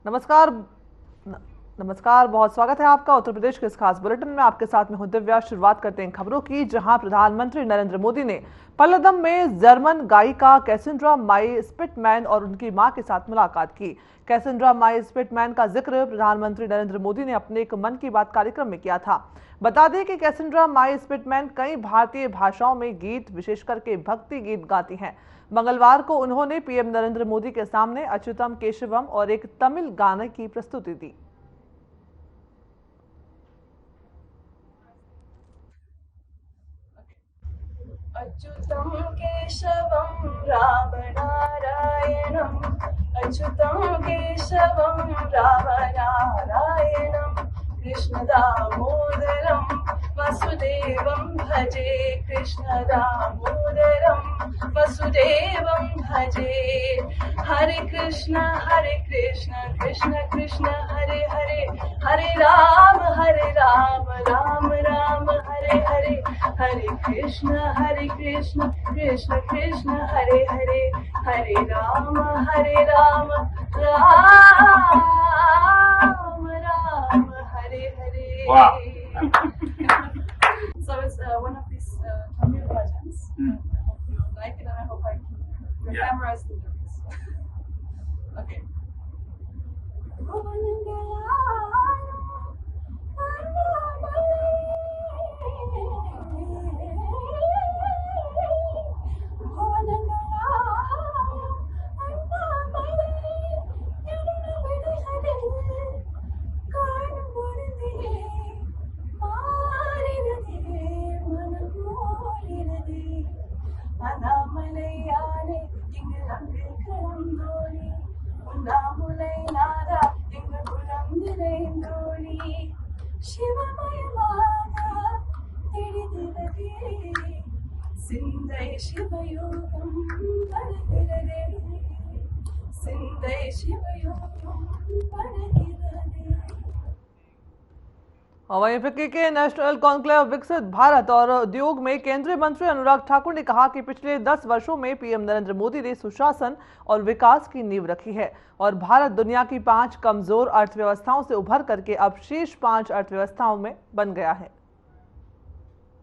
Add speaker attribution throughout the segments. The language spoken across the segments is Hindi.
Speaker 1: नमस्कार। नमस्कार, बहुत स्वागत है आपका उत्तर प्रदेश के इस खास बुलेटिन में। आपके साथ में हूं दिव्या। शुरुआत करते हैं खबरों की, जहां प्रधानमंत्री नरेंद्र मोदी ने पल्लदम में जर्मन गायिका कैसेंड्रा माई स्पिटमैन और उनकी मां के साथ मुलाकात की। कैसेंड्रा माई स्पिटमैन का जिक्र प्रधानमंत्री नरेंद्र मोदी ने अपने एक मन की बात कार्यक्रम में किया था। बता दें कि कैसेंड्रा माई स्पिटमैन कई भारतीय भाषाओं में गीत, विशेषकर के भक्ति गीत गाती हैं। मंगलवार को उन्होंने पीएम नरेंद्र मोदी के सामने अच्युतम केशवम और एक तमिल गाने की प्रस्तुति दी।
Speaker 2: अच्युतं केशवं राम नारायणम् अच्युतं केशवं राम नारायणम् कृष्ण दामोदरं वसुदेवं भजे कृष्ण दामोदरं वसुदेवं भजे हरे Krishna Krishna Krishna Hare Hare Hare Ram Ram Ram Hare Hare Hare Krishna Krishna Krishna Hare Hare Hare Ram Ram Ram Hare Hare So it's one of these Tamil bhajans. I hope you like it and I hope I can memorize the lyrics. Okay. सिंधै शिवयोगं वरदिरदे सिंधै शिवयोगं वरदिरदे।
Speaker 1: और वहीं फिक्की के नेशनल कॉन्क्लेव विकसित भारत और उद्योग में केंद्रीय मंत्री अनुराग ठाकुर ने कहा कि पिछले 10 वर्षों में पीएम नरेंद्र मोदी ने सुशासन और विकास की नींव रखी है और भारत दुनिया की 5 कमजोर अर्थव्यवस्थाओं से उभर करके अब शीर्ष 5 अर्थव्यवस्थाओं में बन गया है।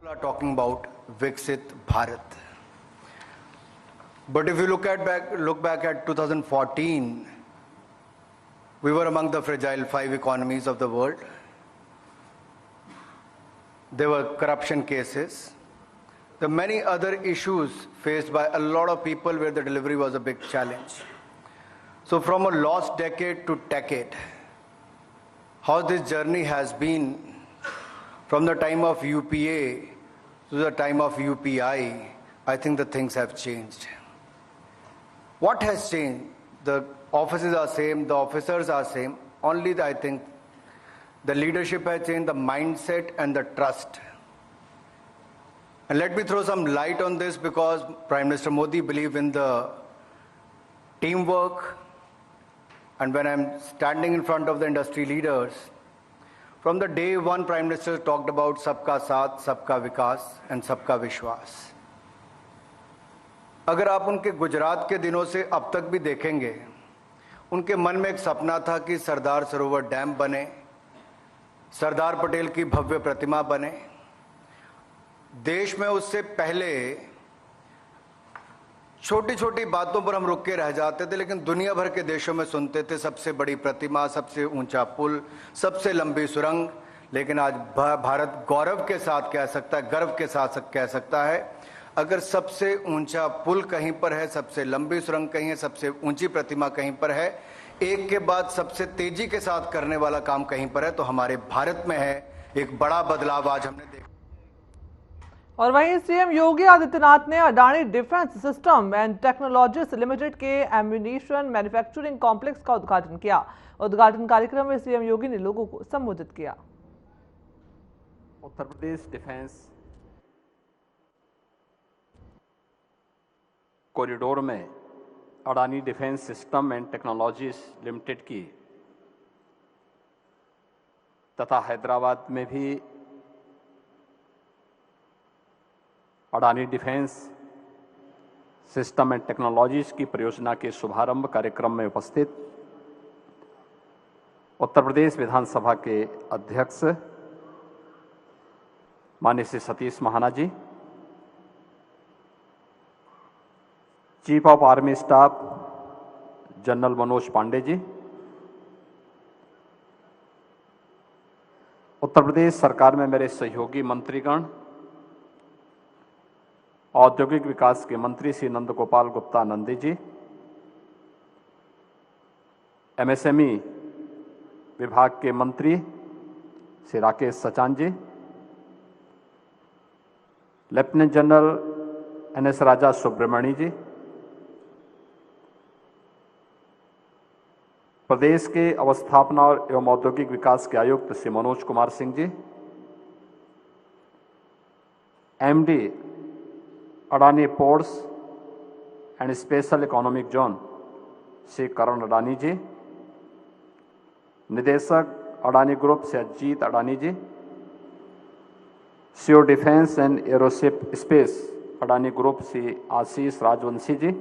Speaker 3: People are talking about Viksit Bharat. But if you look back at 2014, we were among the fragile 5 economies of the world. There were corruption cases. There were many other issues faced by a lot of people where the delivery was a big challenge. So from a lost decade to decade, how this journey has been from the time of UPA to the time of UPI, I think the things have changed. What has changed? The offices are same, the officers are same. Only I think the leadership has changed, the mindset and the trust. And let me throw some light on this because Prime Minister Modi believes in the teamwork. And when I'm standing in front of the industry leaders, from the day one, Prime Minister talked about Sabka Saath, Sabka Vikas and Sabka Vishwas. अगर आप उनके गुजरात के दिनों से अब तक भी देखेंगे, उनके मन में एक सपना था कि सरदार सरोवर डैम बने, सरदार पटेल की भव्य प्रतिमा बने। देश में उससे पहले छोटी छोटी बातों पर हम रुक के रह जाते थे, लेकिन दुनिया भर के देशों में सुनते थे सबसे बड़ी प्रतिमा, सबसे ऊंचा पुल, सबसे लंबी सुरंग। लेकिन आज भारत गौरव के साथ कह सकता है, गर्व के साथ कह सकता है, अगर सबसे ऊंचा पुल कहीं पर है, सबसे लंबी सुरंग कहीं है, सबसे ऊंची प्रतिमा कहीं पर है, एक के बाद सबसे तेजी के साथ करने वाला काम कहीं पर है, तो हमारे भारत में है। एक बड़ा बदलाव आज हमने देखा।
Speaker 1: और वहीं सीएम योगी आदित्यनाथ ने Adani defence system and technologies limited के एम्यूनिशन मैन्युफैक्चरिंग कॉम्प्लेक्स का उद्घाटन किया। उद्घाटन कार्यक्रम में सीएम योगी ने लोगों को संबोधित किया।
Speaker 4: उत्तर प्रदेश डिफेंस कॉरिडोर में Adani defence system and technologies limited की तथा हैदराबाद में भी Adani defence system and technologies की परियोजना के शुभारंभ कार्यक्रम में उपस्थित उत्तर प्रदेश विधानसभा के अध्यक्ष माननीय Shri Satish Mahana ji, chief of army staff general Manoj Pande ji, Uttar Pradesh सरकार में मेरे सहयोगी मंत्रीगण, औद्योगिक विकास के मंत्री श्री नंद गोपाल गुप्ता नंदी जी, एमएसएमई विभाग के मंत्री Shri Rakesh Sachan ji, lieutenant general NS Raja Subramani ji, प्रदेश के अवस्थापना एवं औद्योगिक विकास के आयुक्त Shri Manoj Kumar Singh ji, MD Adani ports and special economic zone Shri Karan Adani जी, निदेशक अडानी ग्रुप से Ajit Adani ji, CO defence and aerospace Adani group से आशीष राजवंशी जी,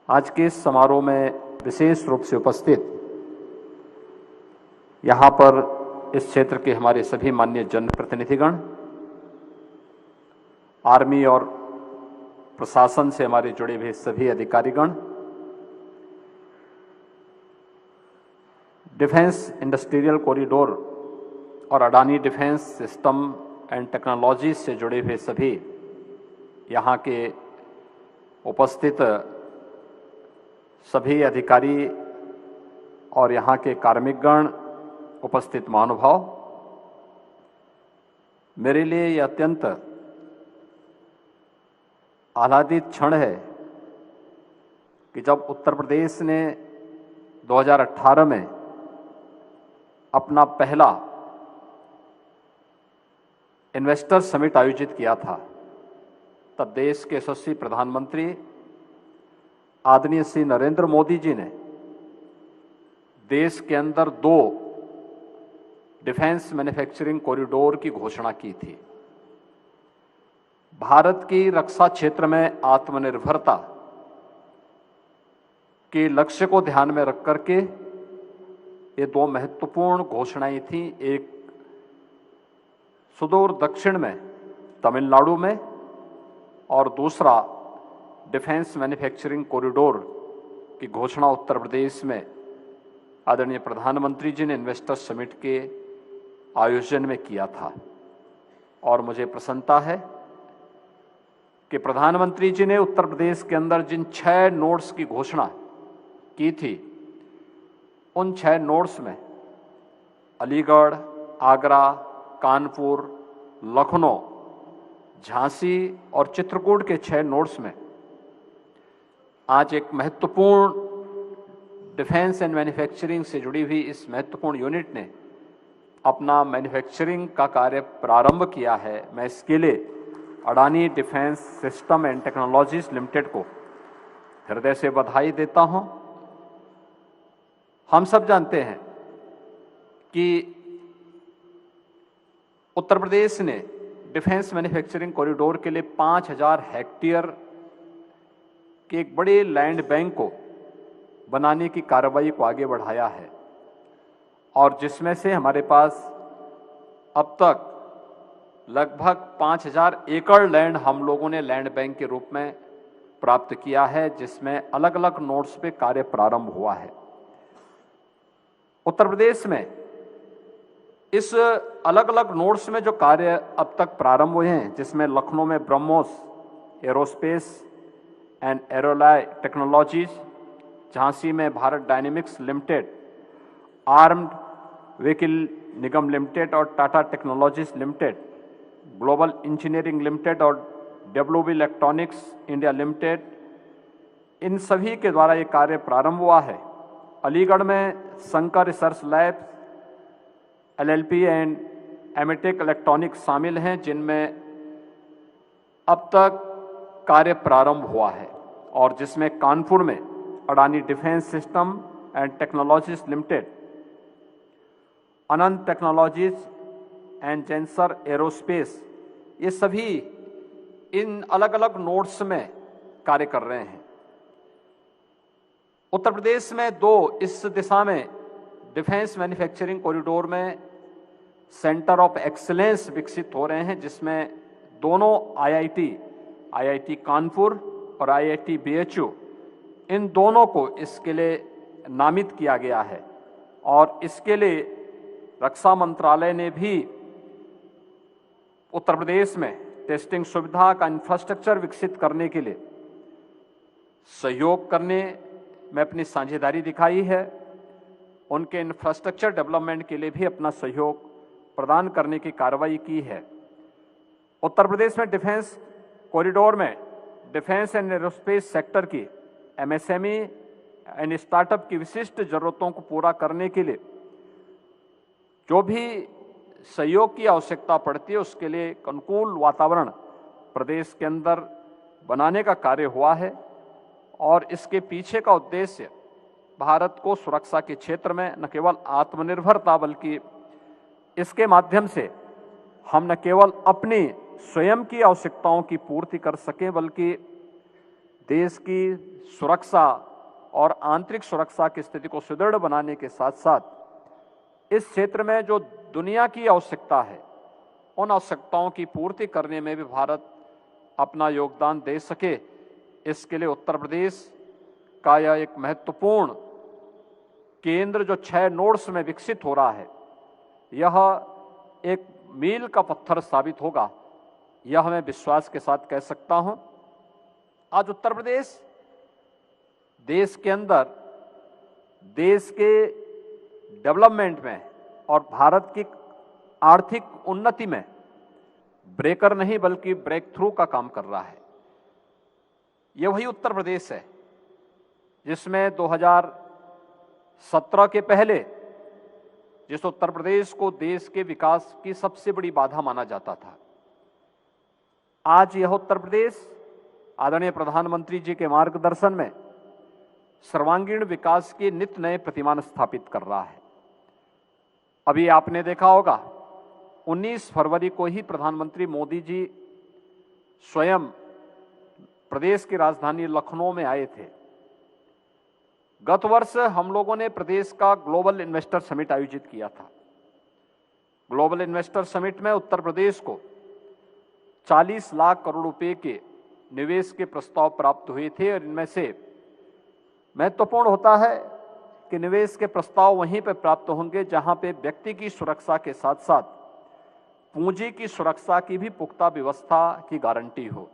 Speaker 4: आज के इस समारोह में विशेष रूप से उपस्थित यहाँ पर इस क्षेत्र के हमारे सभी माननीय जनप्रतिनिधिगण, आर्मी और प्रशासन से हमारे जुड़े हुए सभी अधिकारीगण, डिफेंस इंडस्ट्रियल कॉरिडोर और Adani defence system and technology से जुड़े हुए सभी यहाँ के उपस्थित सभी अधिकारी और यहाँ के कार्मिकगण, उपस्थित महानुभाव, मेरे लिए यह अत्यंत आह्लादित क्षण है कि जब उत्तर प्रदेश ने 2018 में अपना पहला इन्वेस्टर समिट आयोजित किया था, तब देश के यशस्वी प्रधानमंत्री आदरणीय श्री नरेंद्र मोदी जी ने देश के अंदर 2 डिफेंस मैन्युफैक्चरिंग कॉरिडोर की घोषणा की थी। भारत की रक्षा क्षेत्र में आत्मनिर्भरता के लक्ष्य को ध्यान में रख करके ये 2 महत्वपूर्ण घोषणाएं थी। एक सुदूर दक्षिण में तमिलनाडु में और दूसरा डिफेंस मैन्युफैक्चरिंग कॉरिडोर की घोषणा उत्तर प्रदेश में आदरणीय प्रधानमंत्री जी ने इन्वेस्टर समिट के आयोजन में किया था। और मुझे प्रसन्नता है कि प्रधानमंत्री जी ने उत्तर प्रदेश के अंदर जिन 6 नोड्स की घोषणा की थी, उन 6 नोड्स में अलीगढ़, आगरा, कानपुर, लखनऊ, झांसी और चित्रकूट के 6 नोड्स में आज एक महत्वपूर्ण डिफेंस एंड मैन्युफैक्चरिंग से जुड़ी हुई इस महत्वपूर्ण यूनिट ने अपना मैन्युफैक्चरिंग का कार्य प्रारंभ किया है। मैं इसके लिए Adani defence system and technologies limited को हृदय से बधाई देता हूं। हम सब जानते हैं कि उत्तर प्रदेश ने डिफेंस मैन्युफैक्चरिंग कॉरिडोर के लिए 5000 हेक्टेयर के एक बड़े लैंड बैंक को बनाने की कार्रवाई को आगे बढ़ाया है, और जिसमें से हमारे पास अब तक लगभग 5000 एकड़ लैंड हम लोगों ने लैंड बैंक के रूप में प्राप्त किया है, जिसमें अलग अलग नोड्स पे कार्य प्रारंभ हुआ है। उत्तर प्रदेश में इस अलग अलग नोड्स में जो कार्य अब तक प्रारंभ हुए हैं, जिसमें लखनऊ में BrahMos aerospace and Aerolloy technologies, Jhansi में Bharat dynamics limited, armoured vehicle Nigam limited और Tata technologies limited, global engineering limited और डब्ल्यूबी इलेक्ट्रॉनिक्स इंडिया लिमिटेड, इन सभी के द्वारा ये कार्य प्रारंभ हुआ है। अलीगढ़ में Shankar research lab, LLP and Emitech electronics शामिल हैं, जिनमें अब तक कार्य प्रारंभ हुआ है, और जिसमें कानपुर में Adani defence system and technologies limited, Anant technologies and Zensar aerospace, ये सभी इन अलग अलग नोड्स में कार्य कर रहे हैं। उत्तर प्रदेश में 2 इस दिशा में डिफेंस मैन्युफैक्चरिंग कॉरिडोर में सेंटर ऑफ एक्सीलेंस विकसित हो रहे हैं, जिसमें दोनों आईआईटी कानपुर और आईआईटी बीएचयू, इन दोनों को इसके लिए नामित किया गया है। और इसके लिए रक्षा मंत्रालय ने भी उत्तर प्रदेश में टेस्टिंग सुविधा का इंफ्रास्ट्रक्चर विकसित करने के लिए सहयोग करने में अपनी साझेदारी दिखाई है। उनके इंफ्रास्ट्रक्चर डेवलपमेंट के लिए भी अपना सहयोग प्रदान करने की कार्रवाई की है। उत्तर प्रदेश में डिफेंस कॉरिडोर में डिफेंस एंड एरोस्पेस सेक्टर की एमएसएमई एंड स्टार्टअप की विशिष्ट जरूरतों को पूरा करने के लिए जो भी सहयोग की आवश्यकता पड़ती है, उसके लिए एक अनुकूल वातावरण प्रदेश के अंदर बनाने का कार्य हुआ है। और इसके पीछे का उद्देश्य भारत को सुरक्षा के क्षेत्र में न केवल आत्मनिर्भरता, बल्कि इसके माध्यम से हम न केवल अपनी स्वयं की आवश्यकताओं की पूर्ति कर सकें, बल्कि देश की सुरक्षा और आंतरिक सुरक्षा की स्थिति को सुदृढ़ बनाने के साथ साथ इस क्षेत्र में जो दुनिया की आवश्यकता है, उन आवश्यकताओं की पूर्ति करने में भी भारत अपना योगदान दे सके, इसके लिए उत्तर प्रदेश का यह एक महत्वपूर्ण केंद्र जो 6 नोड्स में विकसित हो रहा है, यह एक मील का पत्थर साबित होगा, यह मैं विश्वास के साथ कह सकता हूं। आज उत्तर प्रदेश देश के अंदर देश के डेवलपमेंट में और भारत की आर्थिक उन्नति में ब्रेकर नहीं बल्कि ब्रेक थ्रू का काम कर रहा है। यह वही उत्तर प्रदेश है जिसमें 2017 के पहले जिस उत्तर प्रदेश को देश के विकास की सबसे बड़ी बाधा माना जाता था, आज यह उत्तर प्रदेश आदरणीय प्रधानमंत्री जी के मार्गदर्शन में सर्वांगीण विकास के नित्य नए प्रतिमान स्थापित कर रहा है। अभी आपने देखा होगा 19 फरवरी को ही प्रधानमंत्री मोदी जी स्वयं प्रदेश की राजधानी लखनऊ में आए थे। गत वर्ष हम लोगों ने प्रदेश का ग्लोबल इन्वेस्टर समिट आयोजित किया था। ग्लोबल इन्वेस्टर समिट में उत्तर प्रदेश को 40 लाख करोड़ रुपए के निवेश के प्रस्ताव प्राप्त हुए थे और इनमें से महत्वपूर्ण होता है कि निवेश के प्रस्ताव वहीं पर प्राप्त होंगे जहां पे व्यक्ति की सुरक्षा के साथ साथ पूंजी की सुरक्षा की भी पुख्ता व्यवस्था की गारंटी हो।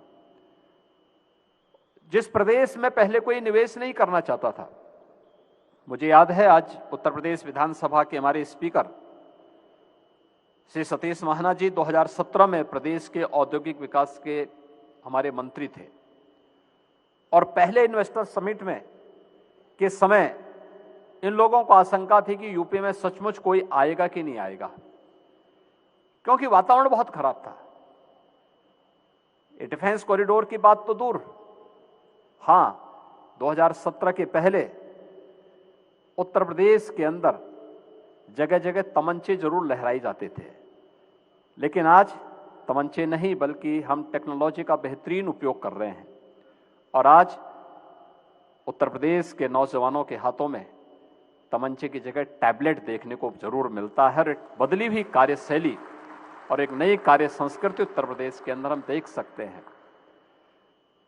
Speaker 4: जिस प्रदेश में पहले कोई निवेश नहीं करना चाहता था, मुझे याद है आज उत्तर प्रदेश विधानसभा के हमारे स्पीकर श्री सतीश महाना जी 2017 में प्रदेश के औद्योगिक विकास के हमारे मंत्री थे और पहले इन्वेस्टर समिट में के समय इन लोगों को आशंका थी कि यूपी में सचमुच कोई आएगा कि नहीं आएगा, क्योंकि वातावरण बहुत खराब था। ये डिफेंस कॉरिडोर की बात तो दूर, हां 2017 के पहले उत्तर प्रदेश के अंदर जगह जगह तमंचे जरूर लहराए जाते थे, लेकिन आज तमंचे नहीं बल्कि हम टेक्नोलॉजी का बेहतरीन उपयोग कर रहे हैं और आज उत्तर प्रदेश के नौजवानों के हाथों में तमंचे की जगह टैबलेट देखने को जरूर मिलता है। एक बदली हुई कार्यशैली और एक नई कार्य संस्कृति उत्तर प्रदेश के अंदर हम देख सकते हैं।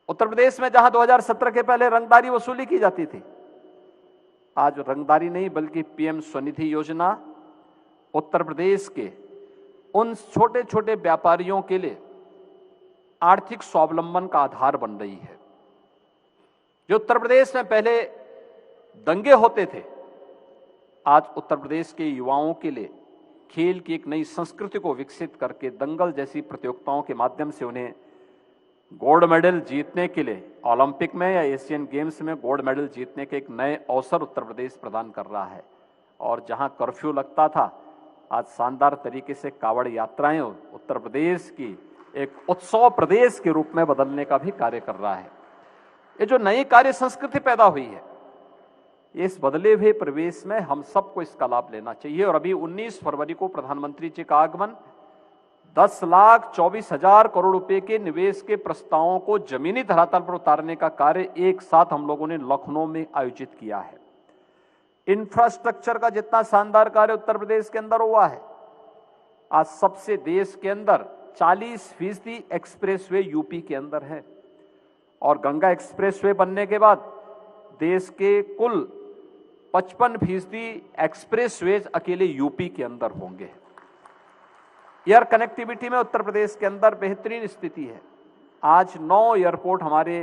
Speaker 4: उत्तर प्रदेश में जहां 2017 के पहले रंगदारी वसूली की जाती थी, आज रंगदारी नहीं बल्कि पीएम स्वनिधि योजना उत्तर प्रदेश के उन छोटे छोटे व्यापारियों के लिए आर्थिक स्वावलंबन का आधार बन रही है। जो उत्तर प्रदेश में पहले दंगे होते थे, आज उत्तर प्रदेश के युवाओं के लिए खेल की एक नई संस्कृति को विकसित करके दंगल जैसी प्रतियोगिताओं के माध्यम से उन्हें गोल्ड मेडल जीतने के लिए ओलंपिक में या एशियन गेम्स में गोल्ड मेडल जीतने के एक नए अवसर उत्तर प्रदेश प्रदान कर रहा है। और जहां कर्फ्यू लगता था, आज शानदार तरीके से कावड़ यात्राएं उत्तर प्रदेश की एक उत्सव प्रदेश के रूप में बदलने का भी कार्य कर रहा है। ये जो नई कार्य संस्कृति पैदा हुई है, इस बदले हुए प्रवेश में हम सबको इसका लाभ लेना चाहिए। और अभी 19 फरवरी को प्रधानमंत्री जी का आगमन 10,24,000 करोड़ रुपए के निवेश के प्रस्तावों को जमीनी धरातल पर उतारने का कार्य एक साथ हम लोगों ने लखनऊ में आयोजित किया है। इंफ्रास्ट्रक्चर का जितना शानदार कार्य उत्तर प्रदेश के अंदर हुआ है, आज सबसे देश के अंदर 40% एक्सप्रेसवे यूपी के अंदर है और गंगा एक्सप्रेसवे बनने के बाद देश के कुल 55% एक्सप्रेसवे अकेले यूपी के अंदर होंगे। एयर कनेक्टिविटी में उत्तर प्रदेश के अंदर बेहतरीन स्थिति है। आज 9 एयरपोर्ट हमारे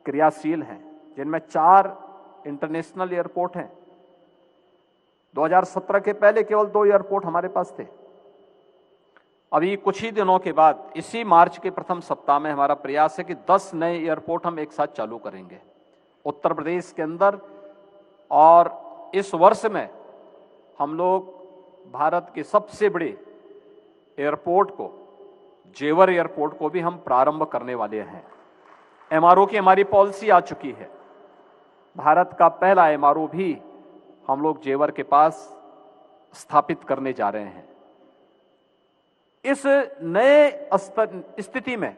Speaker 4: क्रियाशील हैं, जिनमें 4 इंटरनेशनल एयरपोर्ट हैं। 2017 के पहले केवल 2 एयरपोर्ट हमारे पास थे। अभी कुछ ही दिनों के बाद इसी मार्च के प्रथम सप्ताह में हमारा प्रयास है कि 10 नए एयरपोर्ट हम एक साथ चालू करेंगे उत्तर प्रदेश के अंदर। और इस वर्ष में हम लोग भारत के सबसे बड़े एयरपोर्ट को, जेवर एयरपोर्ट को भी हम प्रारंभ करने वाले हैं। एमआरओ की हमारी पॉलिसी आ चुकी है। भारत का पहला एमआरओ भी हम लोग जेवर के पास स्थापित करने जा रहे हैं। इस नए स्थिति में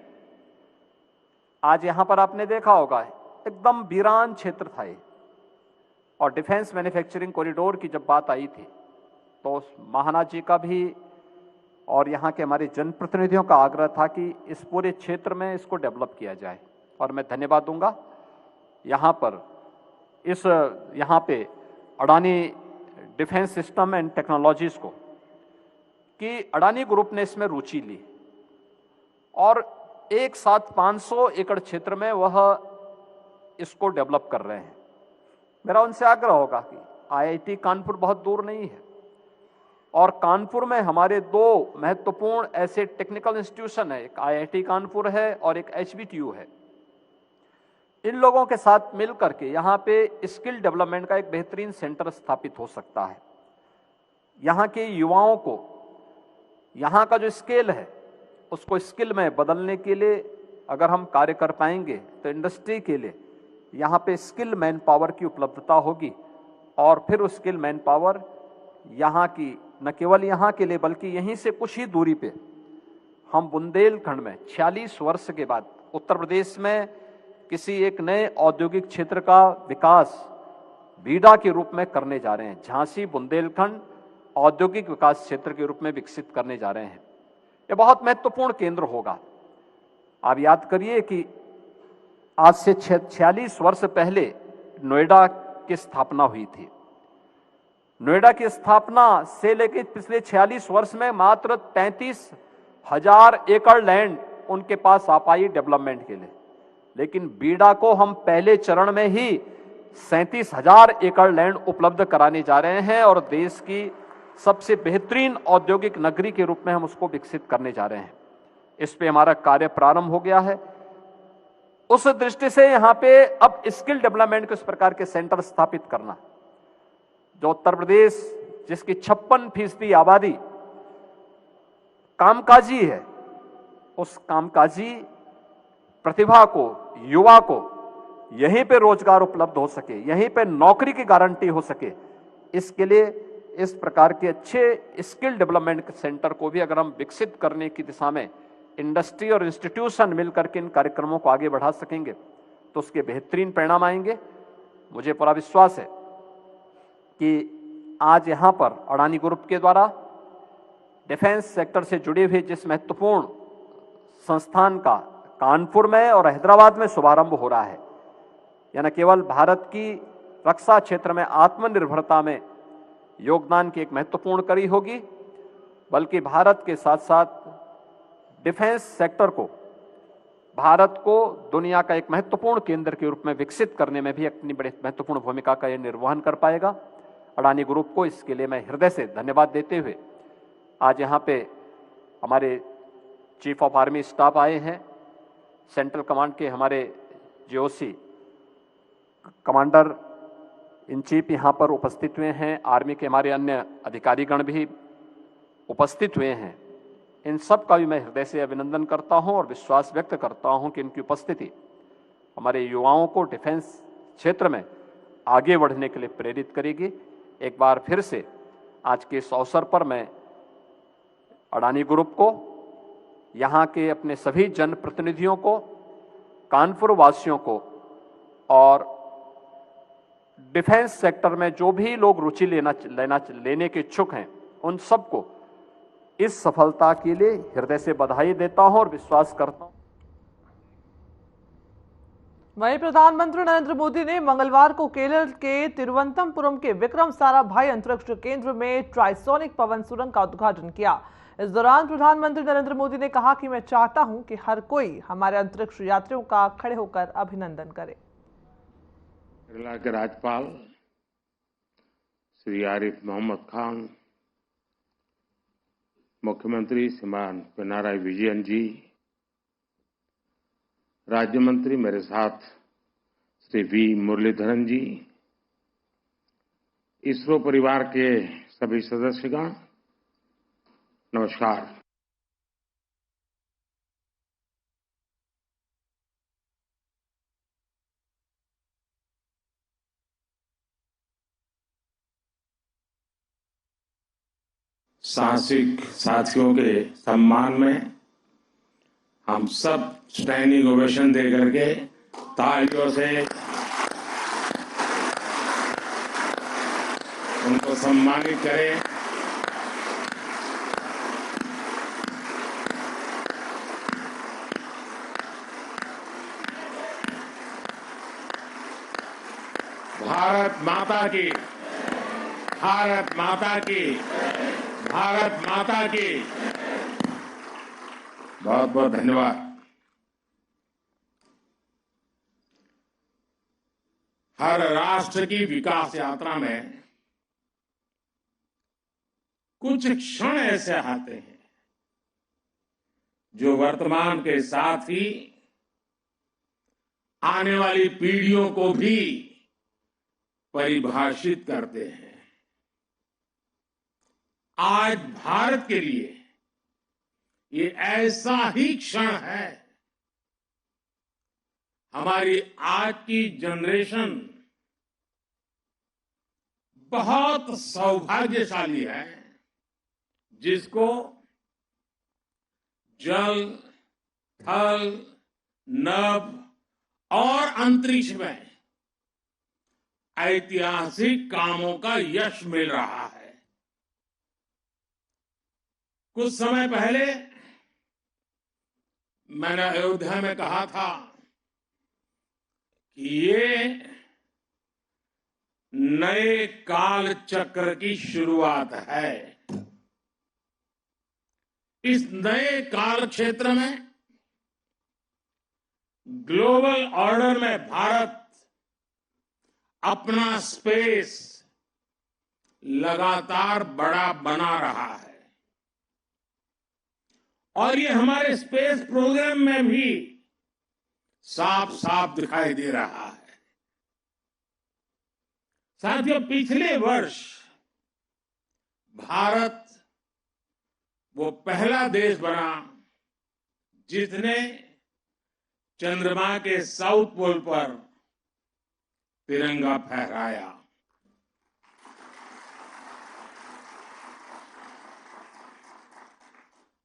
Speaker 4: आज यहां पर आपने देखा होगा एकदम वीरान क्षेत्र था ये, और डिफेंस मैन्युफैक्चरिंग कॉरिडोर की जब बात आई थी तो महाना जी का भी और यहाँ के हमारे जनप्रतिनिधियों का आग्रह था कि इस पूरे क्षेत्र में इसको डेवलप किया जाए। और मैं धन्यवाद दूंगा यहाँ पे Adani defence system and technologies को कि अडानी ग्रुप ने इसमें रुचि ली और एक साथ 500 एकड़ क्षेत्र में वह इसको डेवलप कर रहे हैं। मेरा उनसे आग्रह होगा कि आईआईटी कानपुर बहुत दूर नहीं है और कानपुर में हमारे 2 महत्वपूर्ण ऐसे टेक्निकल इंस्टीट्यूशन है, एक आईआईटी कानपुर है और एक एचबीटीयू है। इन लोगों के साथ मिलकर के यहाँ पे स्किल डेवलपमेंट का एक बेहतरीन सेंटर स्थापित हो सकता है। यहाँ के युवाओं को यहाँ का जो स्केल है उसको स्किल में बदलने के लिए अगर हम कार्य कर पाएंगे तो इंडस्ट्री के लिए यहाँ पे स्किल मैन पावर की उपलब्धता होगी और फिर उस स्किल मैन पावर यहाँ की न केवल यहाँ के लिए बल्कि यहीं से कुछ ही दूरी पे हम बुंदेलखंड में 46 वर्ष के बाद उत्तर प्रदेश में किसी एक नए औद्योगिक क्षेत्र का विकास बीडा के रूप में करने जा रहे हैं। झांसी बुंदेलखंड औद्योगिक विकास क्षेत्र के रूप में विकसित करने जा रहे हैं। यह बहुत महत्वपूर्ण केंद्र होगा। आप याद करिए कि आज से 46 वर्ष पहले नोएडा की स्थापना हुई थी। नोएडा की स्थापना से लेकर पिछले 46 वर्ष में मात्र 33,000 एकड़ लैंड उनके पास आ पाई डेवलपमेंट के लिए, लेकिन बीडा को हम पहले चरण में ही 37,000 एकड़ लैंड उपलब्ध कराने जा रहे हैं और देश की सबसे बेहतरीन औद्योगिक नगरी के रूप में हम उसको विकसित करने जा रहे हैं। इस पे हमारा कार्य प्रारंभ हो गया है। उस दृष्टि से यहाँ पे अब स्किल डेवलपमेंट के इस प्रकार के सेंटर स्थापित करना, जो उत्तर प्रदेश जिसकी 56% आबादी कामकाजी है, उस कामकाजी प्रतिभा को, युवा को यहीं पे रोजगार उपलब्ध हो सके, यहीं पे नौकरी की गारंटी हो सके, इसके लिए इस प्रकार के अच्छे स्किल डेवलपमेंट सेंटर को भी अगर हम विकसित करने की दिशा में इंडस्ट्री और इंस्टीट्यूशन मिलकर के इन कार्यक्रमों को आगे बढ़ा सकेंगे तो उसके बेहतरीन परिणाम आएंगे। मुझे पूरा विश्वास है कि आज यहां पर अडानी ग्रुप के द्वारा डिफेंस सेक्टर से जुड़े हुए जिस महत्वपूर्ण संस्थान का कानपुर में और हैदराबाद में शुभारंभ हो रहा है, यह न केवल भारत की रक्षा क्षेत्र में आत्मनिर्भरता में योगदान की एक महत्वपूर्ण कड़ी होगी, बल्कि भारत के साथ साथ डिफेंस सेक्टर को, भारत को दुनिया का एक महत्वपूर्ण केंद्र के रूप में विकसित करने में भी अपनी बड़ी महत्वपूर्ण भूमिका का यह निर्वहन कर पाएगा। अडानी ग्रुप को इसके लिए मैं हृदय से धन्यवाद देते हुए आज यहाँ पे हमारे चीफ ऑफ आर्मी स्टाफ आए हैं, सेंट्रल कमांड के हमारे जीओसी कमांडर इन चीफ यहाँ पर उपस्थित हुए हैं, आर्मी के हमारे अन्य अधिकारीगण भी उपस्थित हुए हैं। इन सब का भी मैं हृदय से अभिनंदन करता हूं और विश्वास व्यक्त करता हूं कि इनकी उपस्थिति हमारे युवाओं को डिफेंस क्षेत्र में आगे बढ़ने के लिए प्रेरित करेगी। एक बार फिर से आज के इस अवसर पर मैं अडानी ग्रुप को यहाँ के अपने सभी जनप्रतिनिधियों को, कानपुर वासियों को और डिफेंस सेक्टर में जो भी लोग रुचि लेने के इच्छुक हैं, उन सबको इस सफलता के लिए हृदय से बधाई देता हूं और विश्वास करता हूं।
Speaker 1: वहीं प्रधानमंत्री नरेंद्र मोदी ने मंगलवार को केरल के तिरुवनंतपुरम के विक्रम साराभाई अंतरिक्ष केंद्र में ट्राइसोनिक पवन सुरंग का उद्घाटन किया। इस दौरान प्रधानमंत्री नरेंद्र मोदी ने कहा कि मैं चाहता हूं कि हर कोई हमारे अंतरिक्ष यात्रियों का खड़े होकर अभिनंदन करे।
Speaker 5: केरला के राज्यपाल श्री आरिफ मोहम्मद खान, मुख्यमंत्री श्रीमान पिनाराई विजयन जी, राज्य मंत्री मेरे साथ श्री वी मुरलीधरन जी, इसरो परिवार के सभी सदस्यगण, नमस्कार। साहसिक साथियों के सम्मान में हम सब स्टैंडिंग ओवेशन दे करके तालियों से उनको सम्मानित करें। भारत माता की, भारत माता की, भारत माता की। बहुत बहुत धन्यवाद। हर राष्ट्र की विकास यात्रा में कुछ क्षण ऐसे आते हैं जो वर्तमान के साथ ही आने वाली पीढ़ियों को भी परिभाषित करते हैं। आज भारत के लिए ये ऐसा ही क्षण है। हमारी आज की जनरेशन बहुत सौभाग्यशाली है, जिसको जल, थल, नभ और अंतरिक्ष में ऐतिहासिक कामों का यश मिल रहा है। कुछ समय पहले मैंने अयोध्या में कहा था कि ये नए काल चक्र की शुरुआत है। इस नए काल क्षेत्र में ग्लोबल ऑर्डर में भारत अपना स्पेस लगातार बड़ा बना रहा है और ये हमारे स्पेस प्रोग्राम में भी साफ साफ दिखाई दे रहा है। साथियों, पिछले वर्ष भारत वो पहला देश बना जिसने चंद्रमा के साउथ पोल पर तिरंगा फहराया।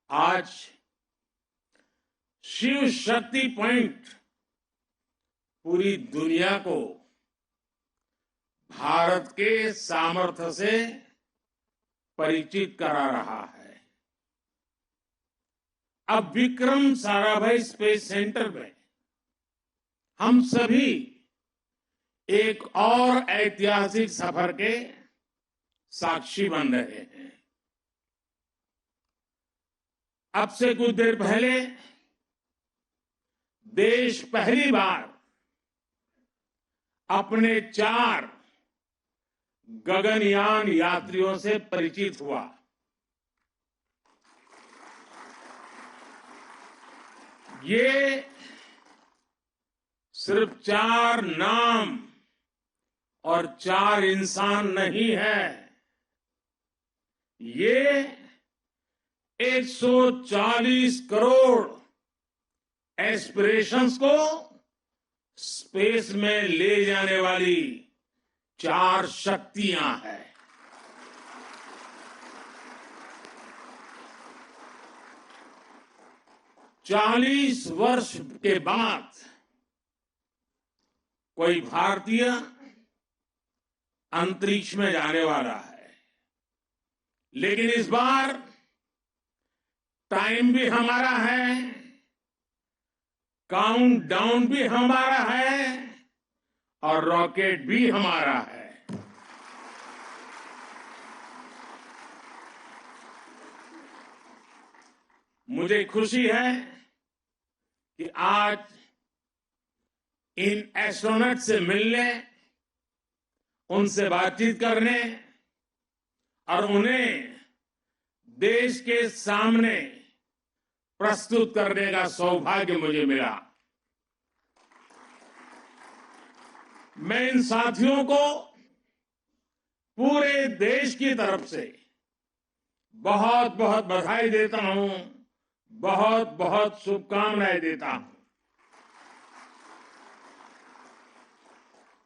Speaker 5: आज शिव शक्ति पॉइंट पूरी दुनिया को भारत के सामर्थ्य से परिचित करा रहा है। अब विक्रम साराभाई स्पेस सेंटर में हम सभी एक और ऐतिहासिक सफर के साक्षी बन रहे हैं। अब से कुछ देर पहले देश पहली बार अपने 4 गगनयान यात्रियों से परिचित हुआ। ये सिर्फ 4 नाम और 4 इंसान नहीं है, ये 140 करोड़ एस्पिरेशंस को स्पेस में ले जाने वाली 4 शक्तियां हैं। 40 वर्ष के बाद कोई भारतीय अंतरिक्ष में जाने वाला है, लेकिन इस बार टाइम भी हमारा है, काउंटडाउन भी हमारा है और रॉकेट भी हमारा है। मुझे खुशी है कि आज इन एस्ट्रोनॉट से मिलने, उनसे बातचीत करने और उन्हें देश के सामने प्रस्तुत करने का सौभाग्य मुझे मिला। मैं इन साथियों को पूरे देश की तरफ से बहुत बहुत बधाई देता हूं, बहुत बहुत शुभकामनाएं देता हूं।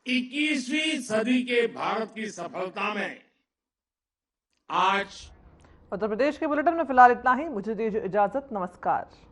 Speaker 5: 21वीं सदी के भारत की सफलता में आज
Speaker 1: उत्तर प्रदेश के बुलेटिन में फिलहाल इतना ही। मुझे दीजिए इजाजत। नमस्कार।